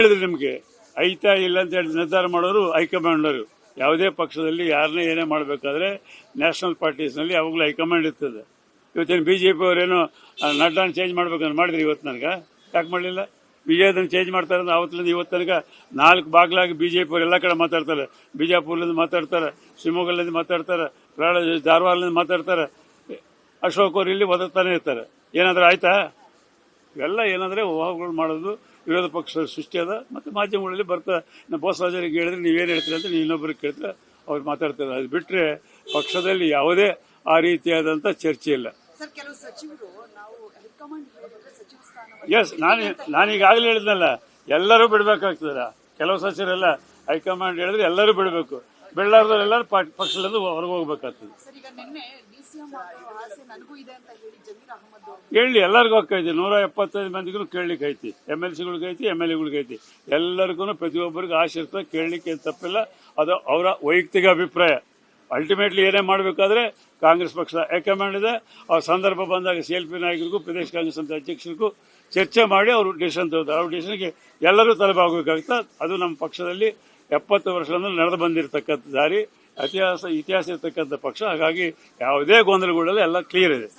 ಹೇಳಿದ್ರೆ ನಿಮಗೆ ಐತಾ ಇಲ್ಲ ಅಂತ ಹೇಳಿ ನಿರ್ಧಾರ ಮಾಡೋರು ಹೈಕಮಾಂಡ್ ಅವರು. ಯಾವುದೇ ಪಕ್ಷದಲ್ಲಿ ಯಾರನ್ನೇ ಏನೇ ಮಾಡಬೇಕಾದ್ರೆ ನ್ಯಾಷನಲ್ ಪಾರ್ಟೀಸ್ನಲ್ಲಿ ಯಾವಾಗಲೂ ಹೈಕಮಾಂಡ್ ಇರ್ತದೆ. ಇವತ್ತೇನು ಬಿಜೆಪಿ ಅವರೇನು ನಡ್ಡಾನ್ ಚೇಂಜ್ ಮಾಡ್ಬೇಕಂತ ಮಾಡಿದ್ರಿ ಇವತ್ತು ನನಗೆ ಯಾಕೆ ಮಾಡಲಿಲ್ಲ? ವಿಜಯದನ್ನು ಚೇಂಜ್ ಮಾಡ್ತಾರೆ ಅಂದ್ರೆ ಅವತ್ತಿನಿಂದ ಇವತ್ತು ತನಕ 4 ಬಾಗ್ಲಾಗಿ ಬಿಜೆಪಿ ಅವರು ಎಲ್ಲ ಕಡೆ ಮಾತಾಡ್ತಾರೆ. ಬಿಜಾಪುರದಿಂದ ಮಾತಾಡ್ತಾರೆ, ಶಿವಮೊಗ್ಗದಿಂದ ಮಾತಾಡ್ತಾರೆ, ಧಾರವಾಡದಿಂದ ಮಾತಾಡ್ತಾರೆ. ಅಶೋಕ್ ಅವರು ಇಲ್ಲಿ ಒದಗ್ತಾನೆ ಇರ್ತಾರೆ. ಏನಾದರೂ ಆಯ್ತಾ? ಇವೆಲ್ಲ ಏನಂದ್ರೆ ಊಹಾಗಳು ಮಾಡೋದು ವಿರೋಧ ಪಕ್ಷದ ಸೃಷ್ಟಿ ಅದ. ಮತ್ತೆ ಮಾಧ್ಯಮಗಳಲ್ಲಿ ಬರ್ತಾ ಬೋಸರಾಜರಿಗೆ ಹೇಳಿದ್ರೆ ನೀವೇನು ಹೇಳ್ತೀರಿ ಅಂತ ನೀವು ಇನ್ನೊಬ್ಬರಿಗೆ ಕೇಳ್ತಾರೆ, ಅವ್ರು ಮಾತಾಡ್ತಾರೆ. ಅದು ಬಿಟ್ಟರೆ ಪಕ್ಷದಲ್ಲಿ ಯಾವುದೇ ಆ ರೀತಿಯಾದಂಥ ಚರ್ಚೆ ಇಲ್ಲ. ಎಸ್, ನಾನೀಗಾಗಲೇ ಹೇಳಿದ್ನಲ್ಲ, ಎಲ್ಲರೂ ಬಿಡಬೇಕಾಗ್ತದ. ಕೆಲವು ಸಚಿವರೆಲ್ಲ ಹೈಕಮಾಂಡ್ ಹೇಳಿದ್ರೆ ಎಲ್ಲರೂ ಬಿಡಬೇಕು, ಬಿಡಲಾರ್ದವರೆಲ್ಲರೂ ಪಕ್ಷದಿಂದ ಹೊರಗೆ ಹೋಗ್ಬೇಕಾಗ್ತದೆ. ಹೇಳಿ, ಎಲ್ಲರಿಗೂ ಹಕ್ಕೈತಿ. 175 ಮಂದಿಗೂ ಕೇಳಲಿಕ್ಕೆ ಐತಿ, MLCಗಳಿಗೆ ಐತಿ, MLAಗಳಿಗೆ ಐತಿ. ಎಲ್ಲರಿಗೂ ಪ್ರತಿಯೊಬ್ಬರಿಗೂ ಆಸೆ ಇರ್ತದೆ, ಕೇಳಲಿಕ್ಕೆ ತಪ್ಪಿಲ್ಲ. ಅದು ಅವರ ವೈಯಕ್ತಿಕ ಅಭಿಪ್ರಾಯ. ಅಲ್ಟಿಮೇಟ್ಲಿ ಏನೇ ಮಾಡಬೇಕಾದ್ರೆ ಕಾಂಗ್ರೆಸ್ ಪಕ್ಷ ಹೈಕಮಾಂಡ್ ಇದೆ. ಆ ಸಂದರ್ಭ ಬಂದಾಗ CLP ನಾಯಕರಿಗೂ ಪ್ರದೇಶ ಕಾಂಗ್ರೆಸ್ ಸಮಿತಿ ಅಧ್ಯಕ್ಷರಿಗೂ ಚರ್ಚೆ ಮಾಡಿ ಅವರು ಡಿಸಿಷನ್ ತಗೋತಾರೆ. ಅವ್ರ ಡಿಸಿಷನ್ಗೆ ಎಲ್ಲರೂ ತಲೆಬಾಗಬೇಕಾಗ್ತದೆ. ಅದು ನಮ್ಮ ಪಕ್ಷದಲ್ಲಿ 70 ವರ್ಷಗಳಿಂದ ನಡೆದು ಬಂದಿರತಕ್ಕಂಥ ದಾರಿ, ಇತಿಹಾಸ ಇರ್ತಕ್ಕಂಥ ಪಕ್ಷ. ಹಾಗಾಗಿ ಯಾವುದೇ ಗೊಂದಲಗಳಲ್ಲಿ ಎಲ್ಲ ಕ್ಲಿಯರ್ ಇದೆ.